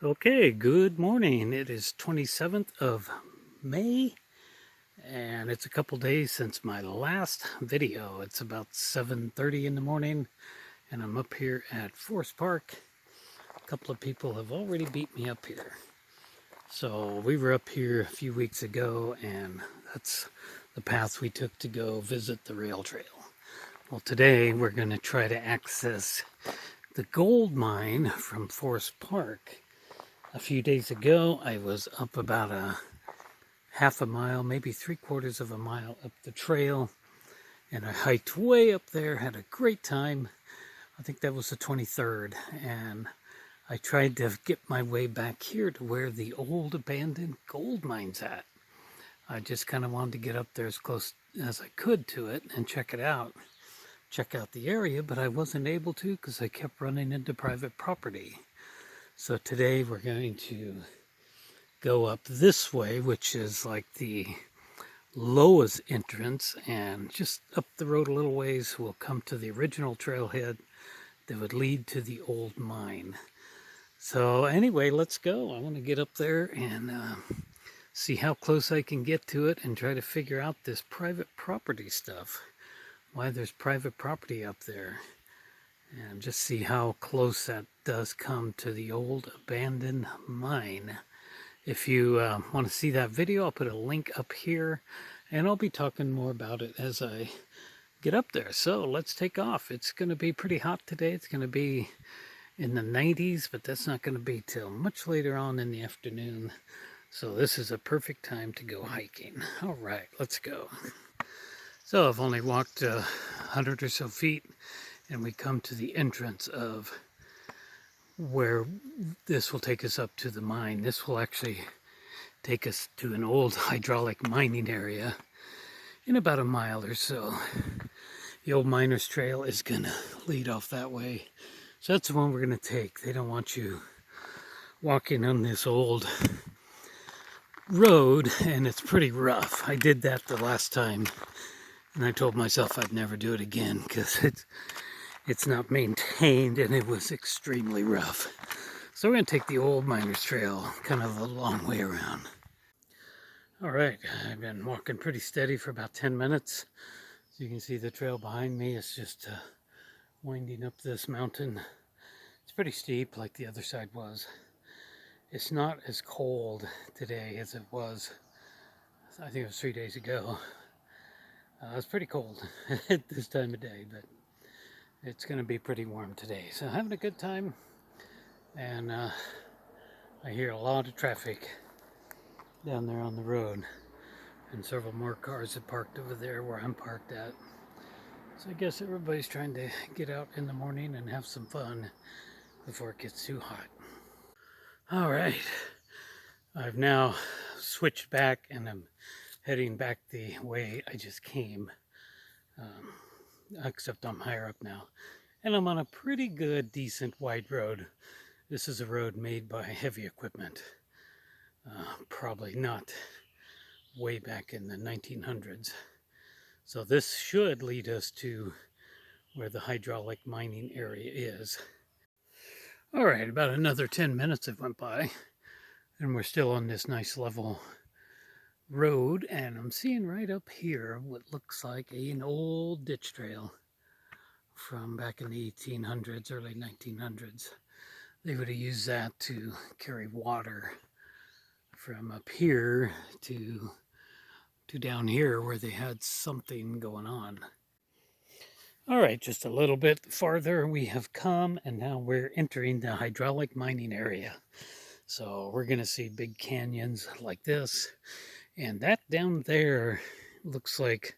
Okay, good morning. It is 27th of May, and it's a couple days since my last video. It's about 7:30 in the morning, and I'm up here at Forest Park. A couple of people have already beat me up here. So we were up here a few weeks ago, and that's the path we took to go visit the rail trail. Well, today we're going to try to access the gold mine from Forest Park. A few days ago, I was up about a half a mile, maybe 3/4 of a mile up the trail, and I hiked way up there, had a great time. I think that was the 23rd, and I tried to get my way back here to where the old abandoned gold mine's at. I just kind of wanted to get up there as close as I could to it and check it out, check out the area, but I wasn't able to because I kept running into private property. So today we're going to go up this way, which is like the lowest entrance, and just up the road a little ways we'll come to the original trailhead that would lead to the old mine. So anyway, let's go. I want to get up there and see how close I can get to it and try to figure out this private property stuff, why there's private property up there, and just see how close that does come to the old abandoned mine. If you want to see that video, I'll put a link up here, and I'll be talking more about it as I get up there. So let's take off. It's going to be pretty hot today. It's going to be in the 90s, but that's not going to be till much later on in the afternoon. So this is a perfect time to go hiking. All right, let's go. So I've only walked 100 or so feet, and we come to the entrance of where this will take us up to the mine. This will actually take us to an old hydraulic mining area in about a mile or so. The old miners trail is gonna lead off that way. So that's the one we're gonna take. They don't want you walking on this old road, and it's pretty rough. I did that the last time, and I told myself I'd never do it again because it's not maintained, and it was extremely rough. So we're going to take the old miners trail, kind of a long way around. All right, I've been walking pretty steady for about 10 minutes. So you can see the trail behind me is just winding up this mountain. It's pretty steep like the other side was. It's not as cold today as it was, I think it was 3 days ago. It's pretty cold at this time of day, but it's going to be pretty warm today. So having a good time, and I hear a lot of traffic down there on the road, and several more cars have parked over there where I'm parked at. So I guess everybody's trying to get out in the morning and have some fun before it gets too hot. All right, I've now switched back and I'm heading back the way I just came, except I'm higher up now, and I'm on a pretty good, decent wide road. This is a road made by heavy equipment, probably not way back in the 1900s. So this should lead us to where the hydraulic mining area is. All right, about another 10 minutes have went by, and we're still on this nice level road, and I'm seeing right up here what looks like an old ditch trail from back in the 1800s, early 1900s. They would have used that to carry water from up here to down here where they had something going on. All right, just a little bit farther we have come, and now we're entering the hydraulic mining area. So we're going to see big canyons like this, and that down there looks like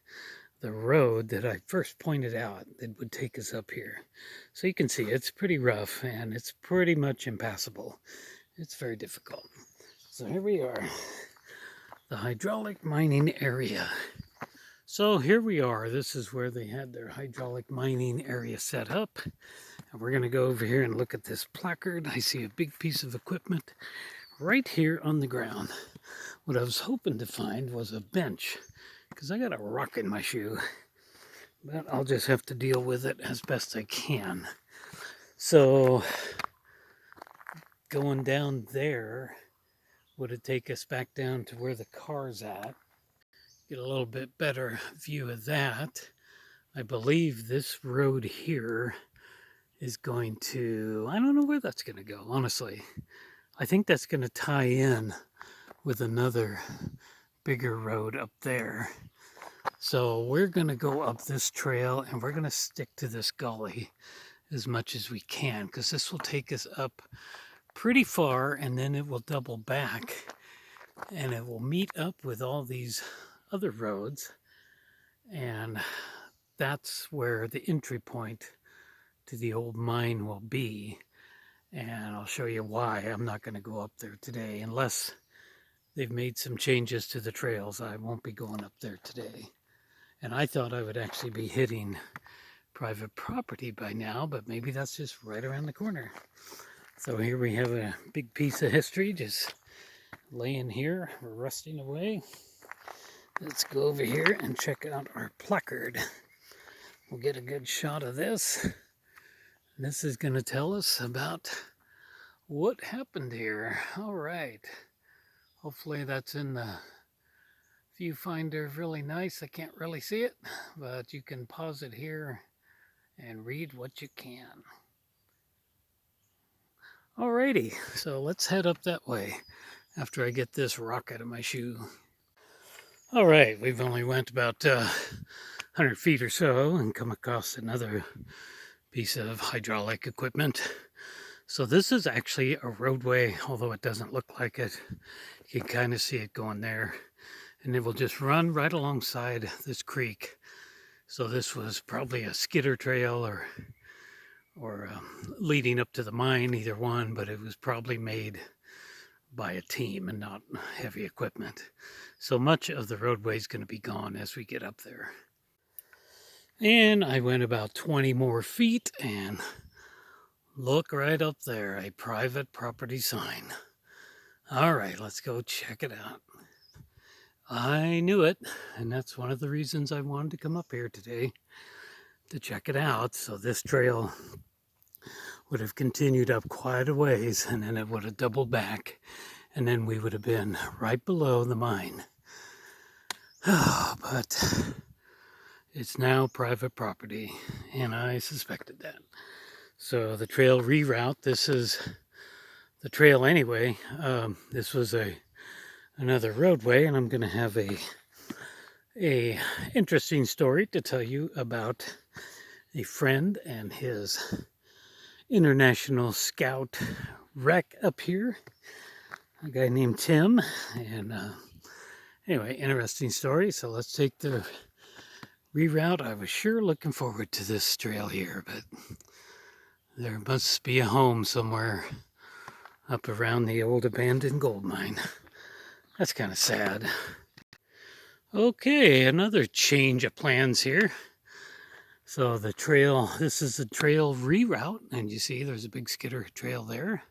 the road that I first pointed out that would take us up here. So you can see it's pretty rough, and it's pretty much impassable. It's very difficult. So here we are, the hydraulic mining area. So here we are. This is where they had their hydraulic mining area set up. And we're going to go over here and look at this placard. I see a big piece of equipment right here on the ground. What I was hoping to find was a bench, because I got a rock in my shoe. But I'll just have to deal with it as best I can. So going down there would take us back down to where the car's at. Get a little bit better view of that. I believe this road here is going to, I don't know where that's going to go, honestly. I think that's going to tie in with another bigger road up there. So we're going to go up this trail and we're going to stick to this gully as much as we can, because this will take us up pretty far and then it will double back and it will meet up with all these other roads, and that's where the entry point to the old mine will be. And I'll show you why I'm not going to go up there today unless they've made some changes to the trails. I won't be going up there today. And I thought I would actually be hitting private property by now, but maybe that's just right around the corner. So here we have a big piece of history just laying here, rusting away. Let's go over here and check out our placard. We'll get a good shot of this. This is going to tell us about what happened here. All right. Hopefully that's in the viewfinder really nice. I can't really see it, but you can pause it here and read what you can. Alrighty, so let's head up that way after I get this rock out of my shoe. All right, we've only went about 100 feet or so and come across another piece of hydraulic equipment. So this is actually a roadway, although it doesn't look like it. You can kind of see it going there, and it will just run right alongside this creek. So this was probably a skidder trail or leading up to the mine, either one, but it was probably made by a team and not heavy equipment. So much of the roadway is going to be gone as we get up there. And I went about 20 more feet and look right up there, a private property sign. All right, let's go check it out. I knew it, and that's one of the reasons I wanted to come up here today, to check it out. So this trail would have continued up quite a ways, and then it would have doubled back, and then we would have been right below the mine. But it's now private property, and I suspected that. So the trail reroute, this is the trail anyway. This was another roadway, and I'm going to have a interesting story to tell you about a friend and his international scout wreck up here, a guy named Tim. And anyway, interesting story. So let's take the reroute. I was sure looking forward to this trail here, but there must be a home somewhere up around the old abandoned gold mine. That's kind of sad. Okay, another change of plans here. So the trail, this is the trail reroute, and you see there's a big skidder trail there,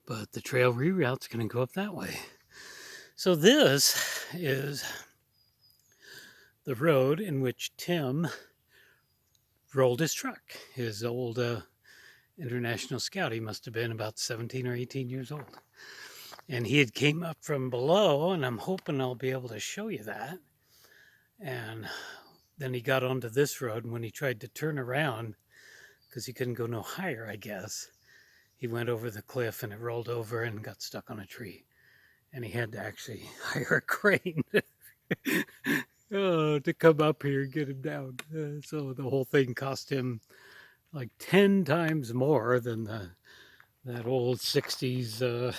but the trail reroute's going to go up that way. So this is the road in which Tim rolled his truck, his old international scout. He must have been about 17 or 18 years old. And he had came up from below, and I'm hoping I'll be able to show you that. And then he got onto this road, and when he tried to turn around, because he couldn't go no higher, I guess, he went over the cliff and it rolled over and got stuck on a tree. And he had to actually hire a crane to come up here and get him down. So the whole thing cost him like 10 times more than that old 60s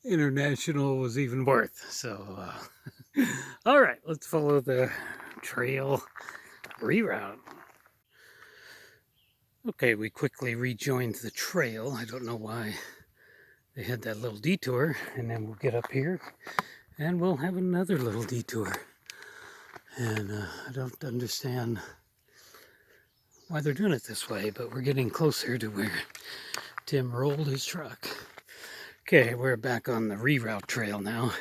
international was even worth. So, all right, let's follow the trail reroute. Okay, we quickly rejoined the trail. I don't know why they had that little detour, and then we'll get up here and we'll have another little detour. And I don't understand why they're doing it this way, but we're getting closer to where Tim rolled his truck. Okay, we're back on the reroute trail now.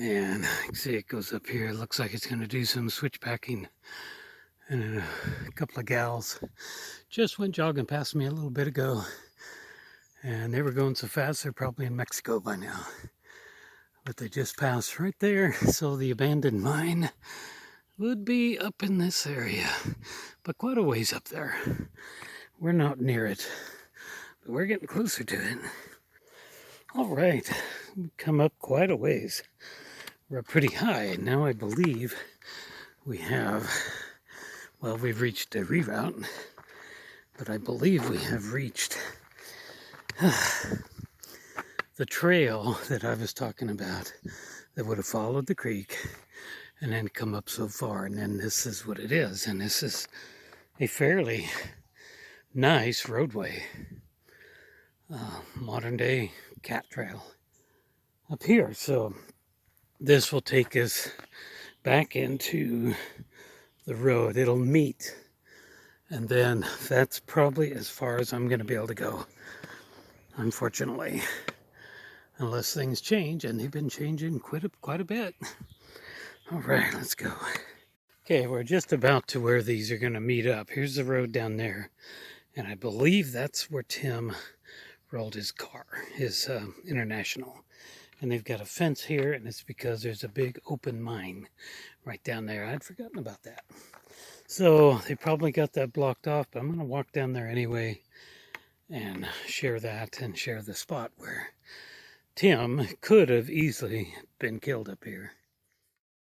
And I can see it goes up here. It looks like it's going to do some switchbacking. And a couple of gals just went jogging past me a little bit ago. And they were going so fast, they're probably in Mexico by now. But they just passed right there, so the abandoned mine would be up in this area, but quite a ways up there. We're not near it, but we're getting closer to it. All right, we've come up quite a ways. We're pretty high. Now I believe we have, well, we've reached a reroute, but I believe we have reached the trail that I was talking about that would have followed the creek and then come up so far. And then this is what it is. And this is a fairly nice roadway. Modern day cat trail up here. So this will take us back into the road. It'll meet. And then that's probably as far as I'm going to be able to go, unfortunately. Unless things change, and they've been changing quite a bit. All right, let's go. Okay, we're just about to where these are going to meet up. Here's the road down there, and I believe that's where Tim rolled his car, his International. And they've got a fence here, and it's because there's a big open mine right down there. I'd forgotten about that. So they probably got that blocked off, but I'm going to walk down there anyway and share that and share the spot where Tim could have easily been killed up here.